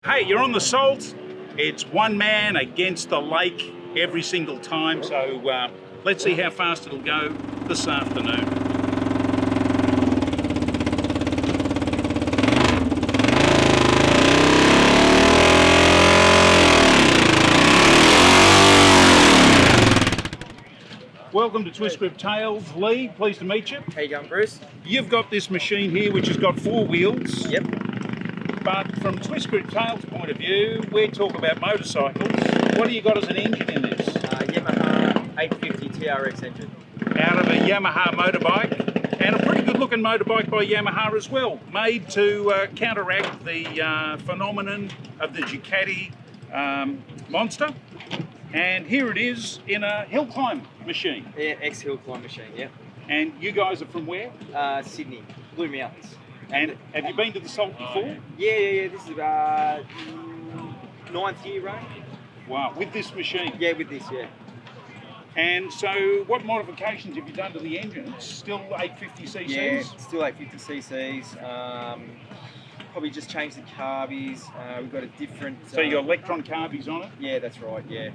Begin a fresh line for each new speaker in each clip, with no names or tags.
Hey, you're on the Salt. It's one man against the lake every single time, so let's see how fast it'll go this afternoon. Welcome to Twist Grip Tales. Lee, pleased to meet you.
How you going, Bruce?
You've got this machine here which has got four wheels.
Yep.
But from Twist Grip Tales' point of view, we talk about motorcycles. What do you got as an engine in this?
Yamaha 850 TRX engine.
Out of a Yamaha motorbike, and a pretty good looking motorbike by Yamaha as well, made to counteract the phenomenon of the Ducati Monster. And here it is in a hill climb machine.
Yeah, ex-hill climb machine, yeah.
And you guys are from where?
Sydney, Blue Mountains.
And have you been to the Salt before?
Yeah. This is 9th year run.
Wow, with this machine?
Yeah, with this, yeah.
And so what modifications have you done to the engine? It's still 850 cc's?
Yeah, still 850 cc's. Probably just changed the carbies. We've got a different...
So you got Electron carbies on it?
Yeah, that's right, yeah.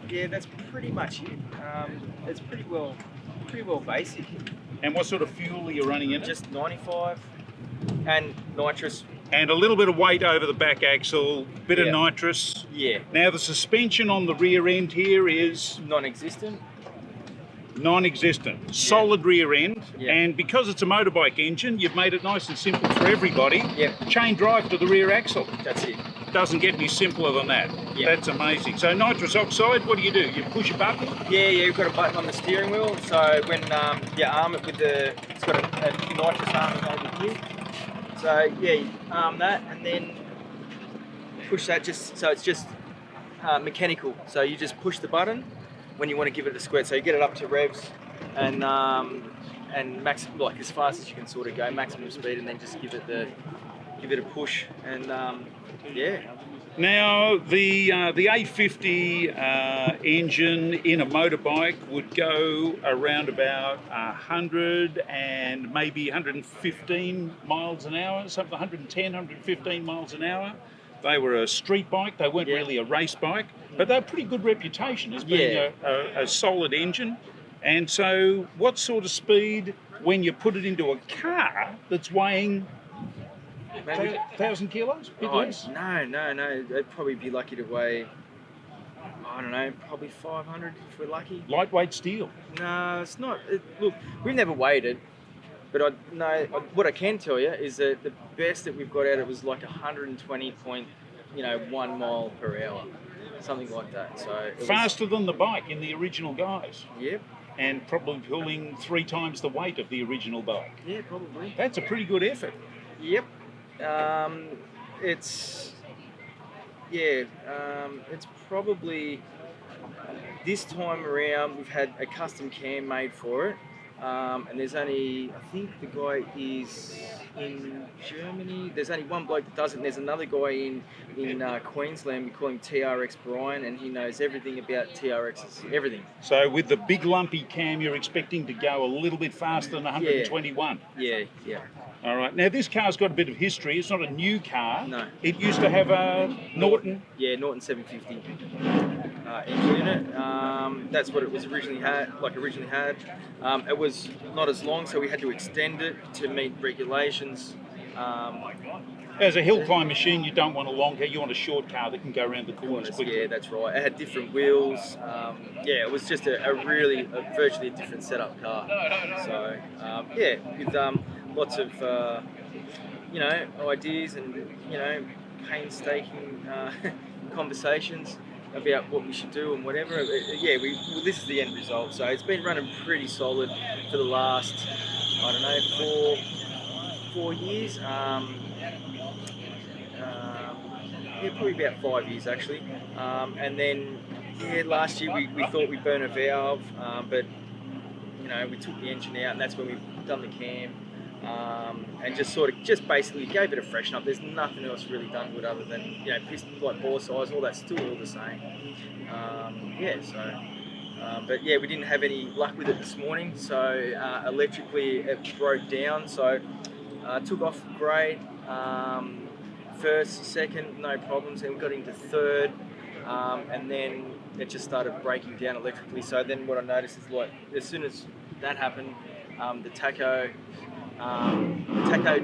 Yeah, that's pretty much it. It's pretty well basic.
And what sort of fuel are you running in it?
Just 95 and nitrous.
And a little bit of weight over the back axle, bit of nitrous.
Yeah.
Now the suspension on the rear end here is
non-existent.
Non-existent, solid rear end,
Yeah.
and because it's a motorbike engine, you've made it nice and simple for everybody.
Yeah.
Chain drive to the rear axle.
That's it.
Doesn't get any simpler than that.
Yeah.
That's amazing. So nitrous oxide, what do? You push a button?
Yeah, you've got a button on the steering wheel, so when you arm it with it's got a nitrous arming over here. So yeah, you arm that and then push that so it's just mechanical. So you just push the button when you want to give it a squirt. So you get it up to revs and maximum, like as fast as you can sort of go, maximum speed, and then just give it a push and yeah.
Now the 850 engine in a motorbike would go around about 100 and maybe 115 miles an hour, something 110, 115 miles an hour. They were a street bike, they weren't really a race bike, but they're a pretty good reputation as being a solid engine. And so what sort of speed, when you put it into a car that's weighing maybe 1,000 kilos? Bit less?
No. They'd probably be lucky to weigh, I don't know, probably 500 if we're lucky.
Lightweight steel?
No, it's not. Look, we've never weighed it, but what I can tell you is that the best that we've got out of it was like 120.1 mile per hour, something like that. So
faster than the bike in the original guys.
Yep.
And probably pulling 3 times the weight of the original bike.
Yeah, probably.
That's a pretty good effort.
Yep. It's probably this time around we've had a custom cam made for it. And there's only, I think the guy is in Germany. There's only one bloke that does it, and there's another guy in Queensland. We call him TRX Brian, and he knows everything about TRXs, everything.
So with the big lumpy cam, you're expecting to go a little bit faster than 121?
Yeah.
All right. Now this car's got a bit of history. It's not a new car.
No.
It used to have a Norton.
Yeah, Norton 750 engine in it. That's what it was originally had. It was not as long, so we had to extend it to meet regulations.
As a hill climb machine, you don't want a long car. You want a short car that can go around the corners quickly.
Yeah, that's right. It had different wheels. It was just a virtually a different setup car. So with lots of ideas and painstaking conversations about what we should do and whatever. This is the end result. So it's been running pretty solid for the last, I don't know, four years. Probably about 5 years actually. And then last year we thought we'd burn a valve, but we took the engine out, and that's when we've done the cam. And just basically gave it a freshen up. There's nothing else really done to it other than pistons, like bore size, all that's still all the same. But we didn't have any luck with it this morning, so electrically it broke down. So took off great. first, second, no problems. Then we got into third, and then it just started breaking down electrically. So then what I noticed is like as soon as that happened, the tacho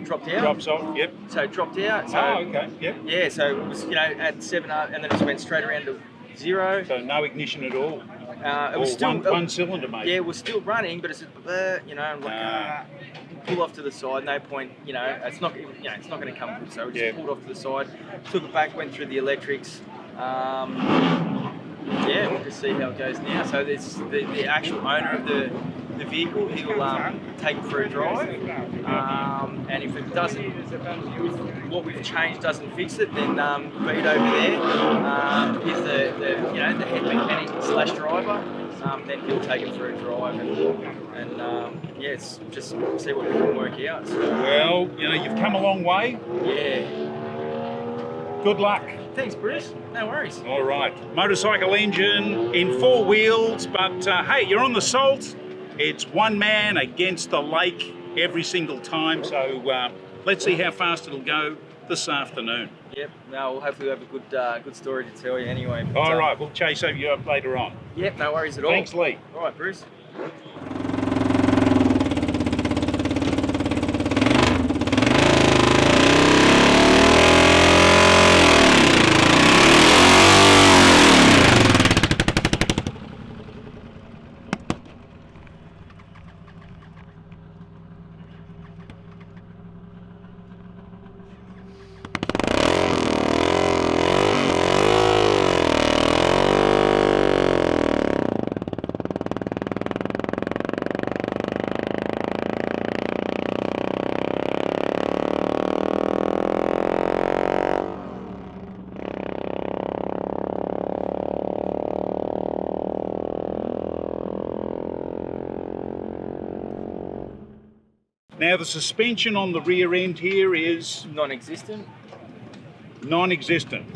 dropped out.
Drops off. Yep.
So it dropped out. So
Oh, okay. Yep.
yeah, so it was at 7 and then it just went straight around to 0.
So no ignition at all.
It
Or
was still
one cylinder, maybe.
yeah, it was still running, but it's just I'm like pull off to the side. No point, it's not it's not going to come good. So we just pulled off to the side, took it back, went through the electrics. We'll just see how it goes now. So there's the actual owner of the vehicle. He'll take it for a drive, and if it doesn't, what we've changed doesn't fix it, then Beat over there is the head mechanic / driver. Then he'll take it for a drive and it's just see what we can work out. So,
Well, you've come a long way.
yeah.
Good luck.
Thanks, Bruce. No worries.
All right. Motorcycle engine in 4 wheels, but hey, you're on the salt. It's one man against the lake every single time. So let's see how fast it'll go this afternoon.
Yep. No, we'll hopefully have a good story to tell you anyway. But,
All right. We'll chase over you up later on.
Yep. No worries at all.
Thanks, Lee.
All right, Bruce.
Now the suspension on the rear end here is
Non-existent.
non-existent.